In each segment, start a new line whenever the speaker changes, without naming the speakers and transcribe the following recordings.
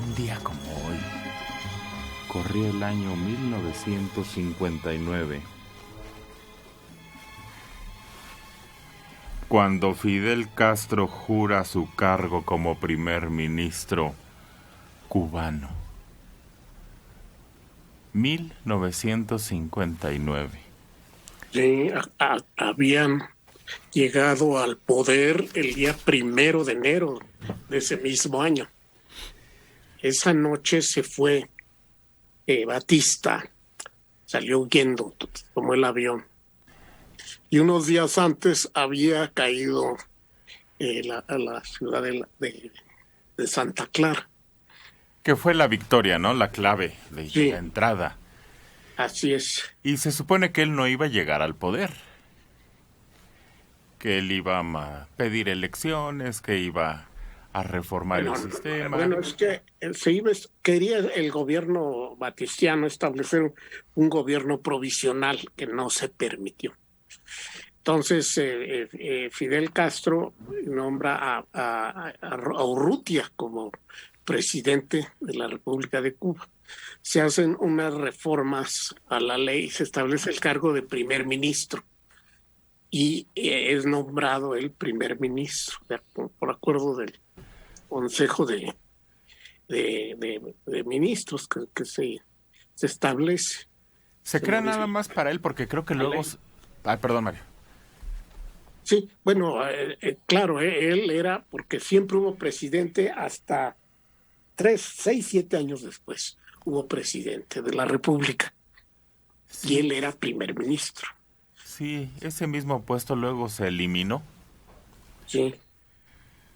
Un día como hoy, corría el año 1959, cuando Fidel Castro jura su cargo como primer ministro cubano. 1959.
Sí, habían llegado al poder el día 1 de enero de ese mismo año. Esa noche se fue Batista, salió huyendo, tomó el avión. Y unos días antes había caído a la ciudad de Santa Clara.
Que fue la victoria, ¿no? La clave de
Sí.
la entrada.
Así es.
Y se supone que él no iba a llegar al poder. Que él iba a pedir elecciones, que iba a reformar el sistema.
Bueno, es que quería el gobierno batistiano establecer un gobierno provisional que no se permitió. Entonces, Fidel Castro nombra a Urrutia como presidente de la República de Cuba. Se hacen unas reformas a la ley, se establece el cargo de primer ministro y es nombrado el primer ministro por acuerdo del Consejo de Ministros que se establece.
Se crea nada más para él porque creo que luego... perdón, Mario.
Sí, bueno, claro, él era, porque siempre hubo presidente hasta 3, 6, 7 años después, hubo presidente de la República. Sí. Y él era primer ministro.
Sí, ese mismo puesto luego se eliminó.
Sí.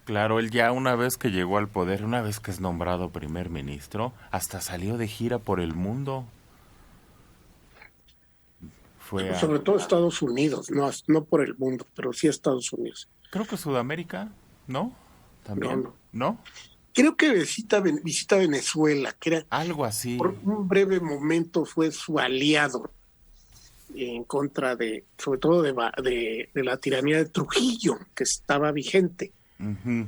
Claro, él ya una vez que llegó al poder, una vez que es nombrado primer ministro, hasta salió de gira por el mundo.
Sobre todo Estados Unidos, no por el mundo, pero sí Estados Unidos.
Creo que Sudamérica, ¿no? También. ¿No?
Creo que visita Venezuela, que era
algo así.
Por un breve momento fue su aliado en contra sobre todo de la tiranía de Trujillo, que estaba vigente.
Uh-huh.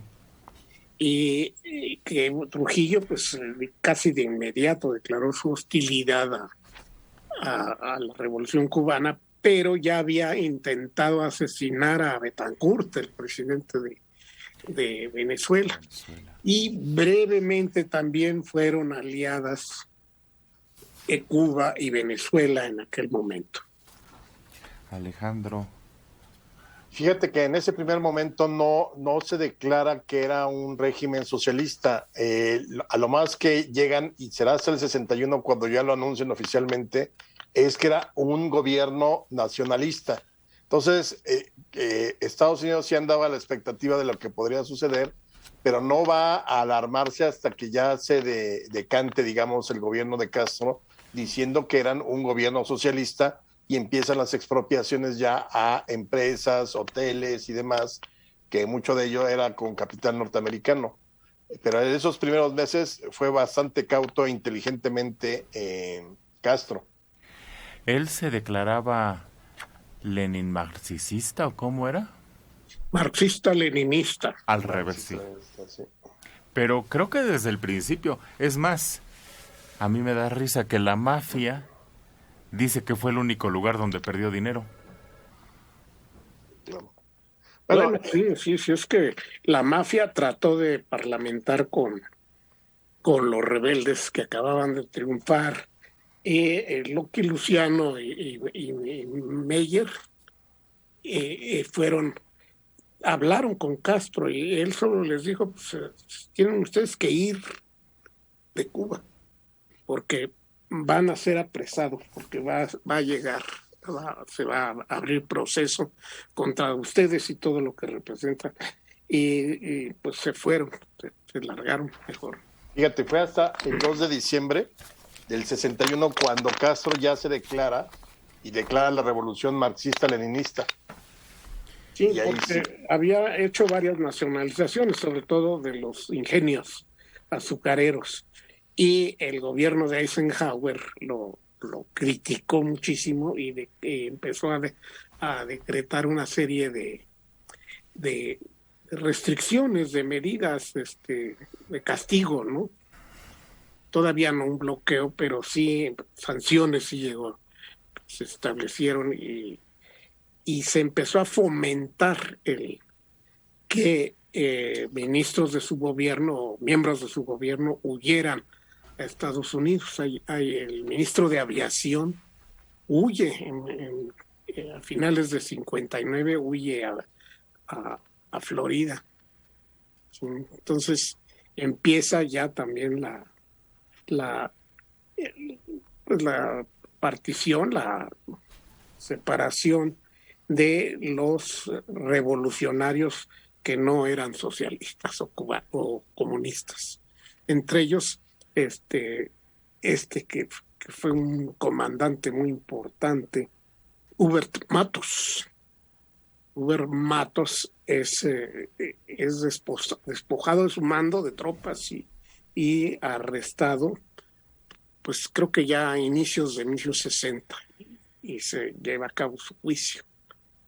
Y que Trujillo, pues casi de inmediato declaró su hostilidad a la Revolución Cubana, pero ya había intentado asesinar a Betancourt, el presidente de Venezuela. Y brevemente también fueron aliadas Cuba y Venezuela en aquel momento.
Alejandro.
Fíjate que en ese primer momento no se declara que era un régimen socialista. A lo más que llegan, y será hasta el 61 cuando ya lo anuncian oficialmente, es que era un gobierno nacionalista. Entonces, Estados Unidos sí andaba a la expectativa de lo que podría suceder, pero no va a alarmarse hasta que ya se decante, digamos, el gobierno de Castro, diciendo que eran un gobierno socialista, y empiezan las expropiaciones ya a empresas, hoteles y demás, que mucho de ello era con capital norteamericano. Pero en esos primeros meses fue bastante cauto e inteligentemente Castro.
¿Él se declaraba Lenin marxista o cómo era?
Marxista-leninista.
Al revés, sí. Pero creo que desde el principio, es más, a mí me da risa que la mafia dice que fue el único lugar donde perdió dinero.
Bueno, sí, es que la mafia trató de parlamentar con los rebeldes que acababan de triunfar. Lucky Luciano y Meyer hablaron con Castro y él solo les dijo, pues tienen ustedes que ir de Cuba, porque van a ser apresados, porque va a llegar, se va a abrir proceso contra ustedes y todo lo que representan. Y pues se fueron, se largaron mejor.
Fíjate, fue hasta el 2 de diciembre del 61 cuando Castro ya se declara la revolución marxista-leninista.
Sí,
Y ahí
porque
sí.
había hecho varias nacionalizaciones, sobre todo de los ingenios azucareros. Y el gobierno de Eisenhower lo criticó muchísimo y empezó a decretar una serie de restricciones, de medidas de castigo, ¿no? Todavía no un bloqueo, pero sí sanciones sí llegó, se establecieron y se empezó a fomentar que ministros de su gobierno, miembros de su gobierno, huyeran a Estados Unidos. Hay el ministro de Aviación huye a finales de 59, huye a Florida. Entonces empieza ya también la, pues la partición, la separación de los revolucionarios que no eran socialistas o comunistas. Entre ellos, que fue un comandante muy importante, Hubert Matos. Hubert Matos es despojado de su mando de tropas y arrestado, pues creo que ya a inicios de 1960, y se lleva a cabo su juicio.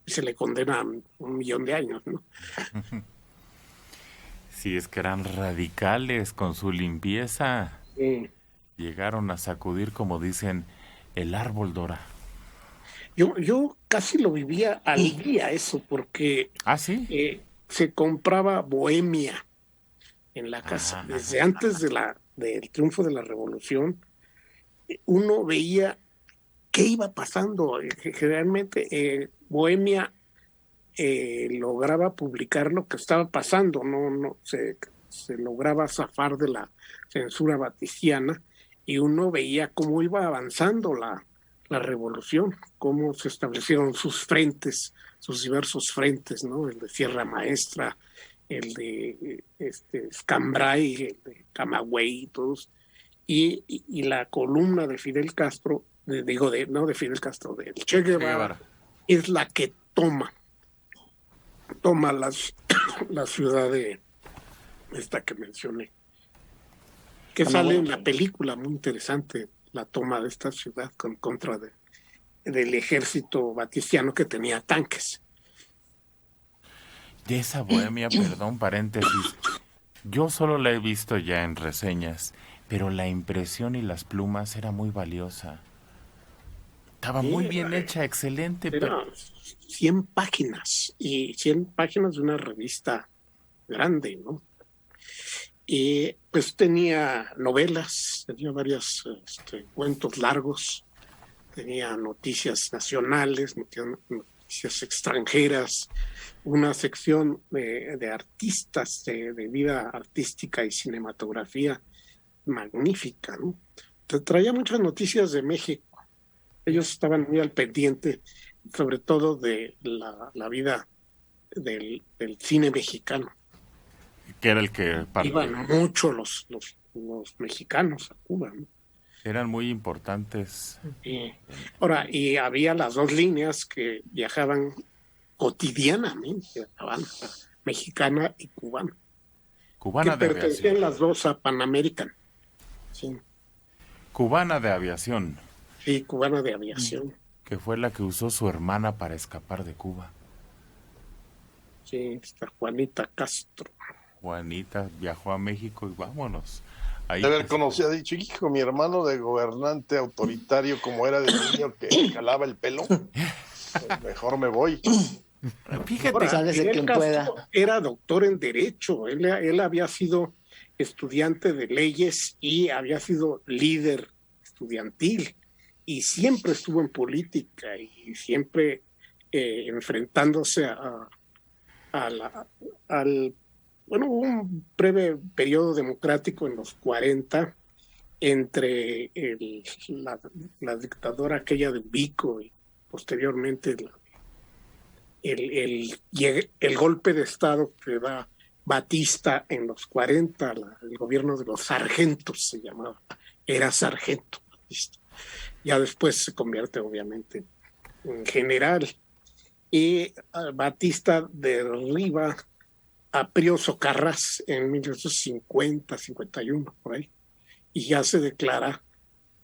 Y se le condena a 1,000,000 de años, ¿no?
Sí, es que eran radicales con su limpieza.
Sí.
Llegaron a sacudir, como dicen, el árbol Dora.
Yo casi lo vivía al día eso, porque
¿Ah, sí?
se compraba Bohemia en la casa. Desde antes del triunfo de la Revolución, uno veía qué iba pasando. Generalmente Bohemia lograba publicar lo que estaba pasando, no se lograba zafar de la censura baticiana, y uno veía cómo iba avanzando la revolución, cómo se establecieron sus frentes, sus diversos frentes, ¿no? El de Sierra Maestra, el de Escambray, el de Camagüey, todos, y la columna de Fidel Castro, no de Fidel Castro, de Che Guevara, es la que toma la ciudad de esta que mencioné, que sale en la película, muy interesante, la toma de esta ciudad contra del ejército baticiano que tenía tanques.
De esa Bohemia, perdón, paréntesis, yo solo la he visto ya en reseñas, pero la impresión y las plumas era muy valiosa. Estaba muy bien hecha, excelente.
Era 100 páginas, y 100 páginas de una revista grande, ¿no? Y pues tenía novelas, tenía varios cuentos largos, tenía noticias nacionales, noticias extranjeras, una sección de artistas, de vida artística y cinematografía magnífica, ¿no? Traía muchas noticias de México. Ellos estaban muy al pendiente, sobre todo de la vida del cine mexicano.
Que era el que
iban mucho los mexicanos a Cuba, ¿no?
Eran muy importantes.
Y había las dos líneas que viajaban cotidianamente, mexicana y cubana.
Cubana
que
de
pertenecían
aviación.
Las dos a Pan American. Sí.
Cubana de aviación.
Sí, cubana de aviación.
Que fue la que usó su hermana para escapar de Cuba.
Sí, está Juanita Castro.
Juanita viajó a México y vámonos.
Ahí de haber conocido, ha dicho, hijo, mi hermano de gobernante autoritario como era de niño que jalaba el pelo, pues mejor me voy.
Fíjate, Fidel Castro era doctor en Derecho, él había sido estudiante de leyes y había sido líder estudiantil, y siempre estuvo en política y siempre enfrentándose hubo un breve periodo democrático en los 40 entre la dictadura aquella de Ubico y posteriormente el golpe de Estado que da Batista en los 40, el gobierno de los sargentos se llamaba, era sargento Batista. Ya después se convierte obviamente en general. y Batista derriba a Pío Socarrás en 1950, 51, por ahí, y ya se declara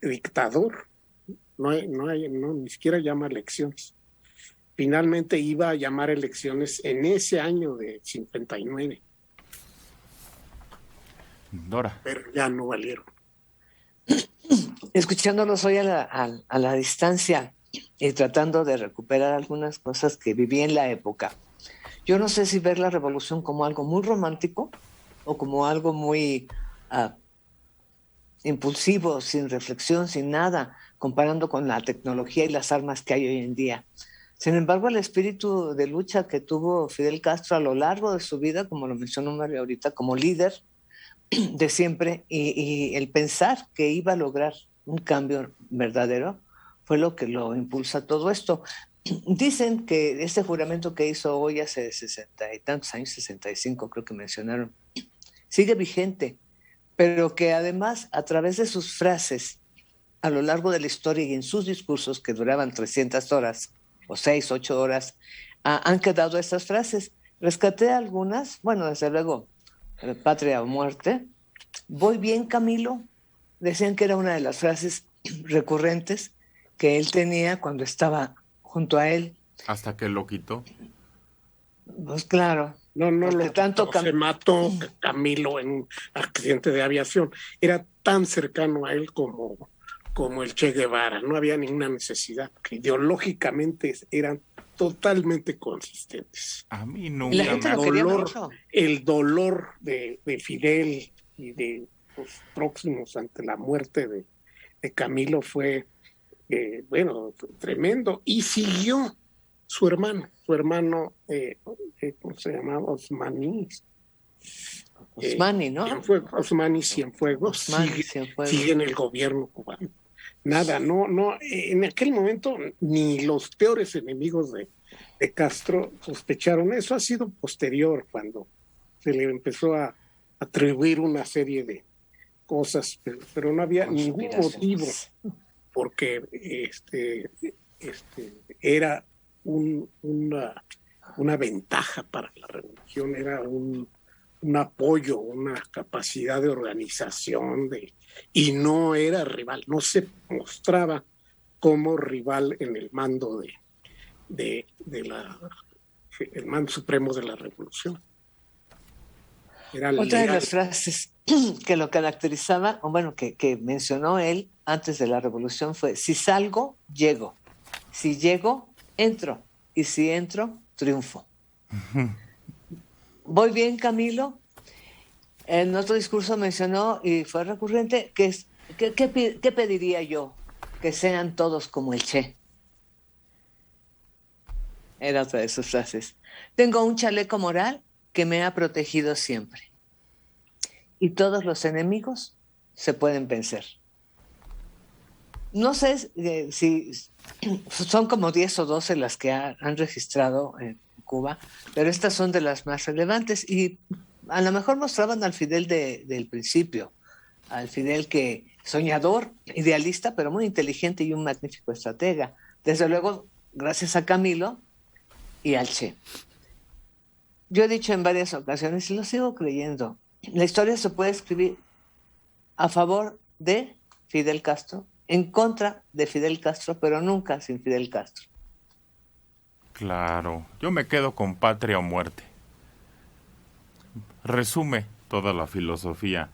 dictador. Ni siquiera llama elecciones. Finalmente iba a llamar elecciones en ese año de 59.
Dora.
Pero ya no valieron.
Escuchándolos hoy a la distancia y tratando de recuperar algunas cosas que viví en la época, yo no sé si ver la revolución como algo muy romántico o como algo muy impulsivo, sin reflexión, sin nada, comparando con la tecnología y las armas que hay hoy en día. Sin embargo, el espíritu de lucha que tuvo Fidel Castro a lo largo de su vida, como lo mencionó Mario ahorita, como líder de siempre, y el pensar que iba a lograr un cambio verdadero, fue lo que lo impulsa todo esto. Dicen que este juramento que hizo hoy hace 60 y tantos años, 65 creo que mencionaron, sigue vigente, pero que además a través de sus frases a lo largo de la historia y en sus discursos que duraban 300 horas o 6, 8 horas, han quedado estas frases. Rescaté algunas, bueno, desde luego, patria o muerte. Voy bien, Camilo. Decían que era una de las frases recurrentes que él tenía cuando estaba junto a él.
Hasta que lo quitó.
Pues claro.
No lo tanto se mató Camilo en un accidente de aviación. Era tan cercano a él como el Che Guevara. No había ninguna necesidad. Que ideológicamente eran totalmente consistentes.
A mí nunca.
La gente lo quería mucho.
El dolor de Fidel y de los próximos ante la muerte de Camilo fue, tremendo. Y siguió su hermano, ¿cómo se llamaba? Osmani,
¿no?
Osmani Cienfuegos, sigue en el gobierno cubano. Nada, no, en aquel momento ni los peores enemigos de Castro sospecharon. Eso ha sido posterior, cuando se le empezó a atribuir una serie de cosas, pero no había ningún motivo, porque era una ventaja para la revolución, era un apoyo, una capacidad de organización, y no era rival, no se mostraba como rival en el mando el mando supremo de la revolución. Era
otra de las frases que lo caracterizaba, o bueno, que mencionó él antes de la revolución fue: si salgo, llego; si llego, entro; y si entro, triunfo. ¿Voy bien, Camilo? En otro discurso mencionó, y fue recurrente, ¿qué pediría yo? Que sean todos como el Che. Era otra de sus frases. Tengo un chaleco moral que me ha protegido siempre. Y todos los enemigos se pueden vencer. No sé si son como 10 o 12 las que han registrado en Cuba, pero estas son de las más relevantes y a lo mejor mostraban al Fidel del principio, al Fidel que soñador, idealista, pero muy inteligente y un magnífico estratega. Desde luego, gracias a Camilo y al Che. Yo he dicho en varias ocasiones, y lo sigo creyendo, la historia se puede escribir a favor de Fidel Castro, en contra de Fidel Castro, pero nunca sin Fidel Castro.
Claro, yo me quedo con patria o muerte. Resume toda la filosofía.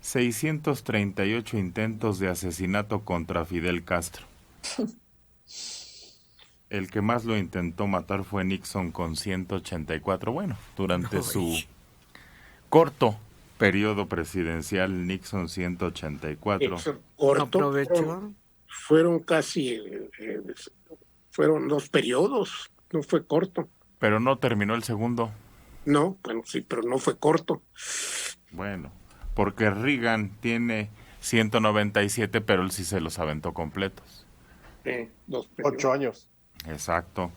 638 intentos de asesinato contra Fidel Castro. El que más lo intentó matar fue Nixon con 184. Bueno, durante su corto periodo presidencial, Nixon 184.
Corto, fueron casi, fueron 2 periodos, no fue corto.
Pero no terminó el segundo.
No, bueno, sí, pero no fue corto.
Bueno, porque Reagan tiene 197, pero él sí se los aventó completos.
8 años.
Exacto.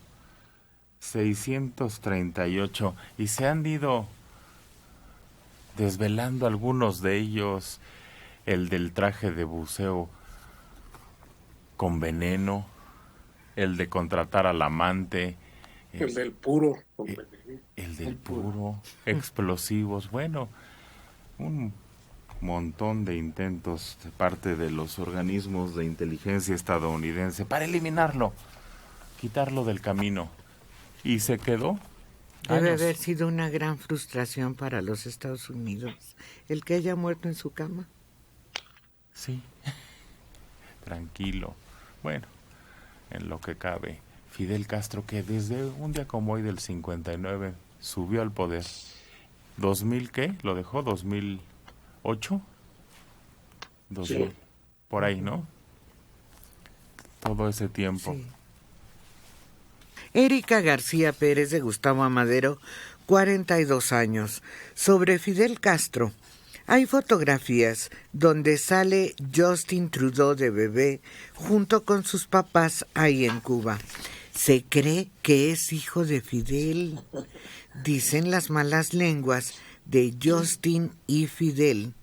638. Y se han ido desvelando algunos de ellos. El del traje de buceo con veneno, el de contratar al amante,
El del puro.
El del puro, explosivos, bueno, un montón de intentos de parte de los organismos de inteligencia estadounidense para eliminarlo, quitarlo del camino. Y se quedó.
Debe
años.
haber sido una gran frustración para los Estados Unidos el que haya muerto en su cama.
Sí, tranquilo. Bueno, en lo que cabe, Fidel Castro, que desde un día como hoy del 59 subió al poder. ¿2000 qué? ¿Lo dejó? ¿2008? 2000,
Sí.
por ahí, ¿no? Todo ese tiempo.
Sí. Erika García Pérez de Gustavo Amadero, 42 años. Sobre Fidel Castro. Hay fotografías donde sale Justin Trudeau de bebé junto con sus papás ahí en Cuba. Se cree que es hijo de Fidel. Dicen las malas lenguas de Justin y Fidel.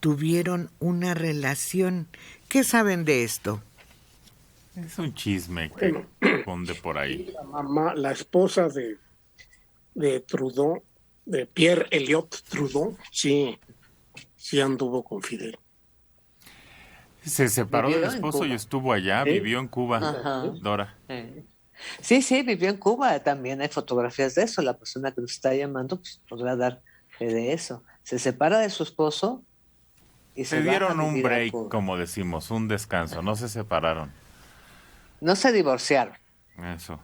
Tuvieron una relación. ¿Qué saben de esto?
Es un chisme que
Bueno.
esconde por ahí.
La mamá, la esposa de Trudeau, de Pierre Elliott Trudeau, sí anduvo con Fidel.
Se separó
Vivió
del
en
esposo y
Cuba.
estuvo allá,
¿Sí?
vivió en Cuba,
Ajá.
Dora.
Sí, vivió en Cuba. También hay fotografías de eso. La persona que nos está llamando pues, podrá dar fe de eso. Se separa de su esposo y
Se
se va a
dieron un
vivir a
break,
Cuba.
como decimos, un descanso, no se separaron.
No se divorciaron,
Eso.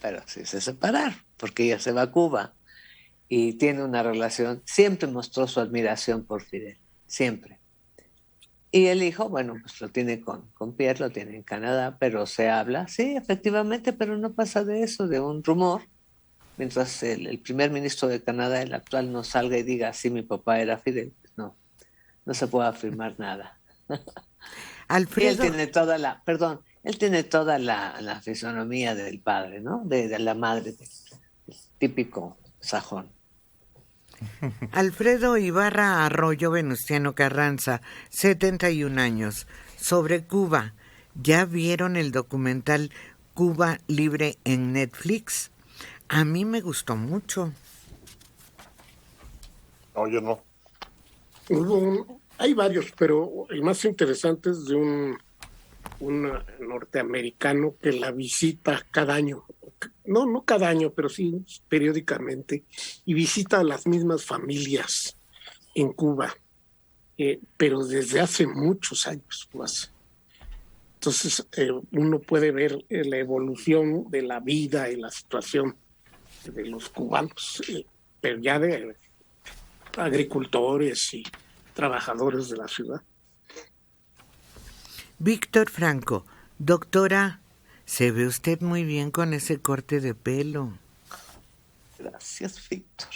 pero sí se separaron, porque ella se va a Cuba y tiene una relación. Siempre mostró su admiración por Fidel, siempre. Y el hijo, bueno, pues lo tiene con Pierre, lo tiene en Canadá, pero se habla, sí, efectivamente, pero no pasa de eso, de un rumor. Mientras el primer ministro de Canadá, el actual, no salga y diga, sí, mi papá era Fidel, pues no se puede afirmar nada. Y él
Alfredo,
tiene toda la fisonomía del padre, ¿no? De la madre, típico sajón.
Alfredo Ibarra Arroyo Venustiano Carranza, 71 años, sobre Cuba. ¿Ya vieron el documental Cuba Libre en Netflix? A mí me gustó mucho.
No, yo no.
Hay varios, pero el más interesante es de un norteamericano que la visita cada año. No cada año, pero sí periódicamente, y visita a las mismas familias en Cuba, pero desde hace muchos años más. Entonces, uno puede ver la evolución de la vida y la situación de los cubanos, pero ya de agricultores y trabajadores de la ciudad.
Víctor Franco, doctora, se ve usted muy bien con ese corte de pelo.
Gracias, Víctor.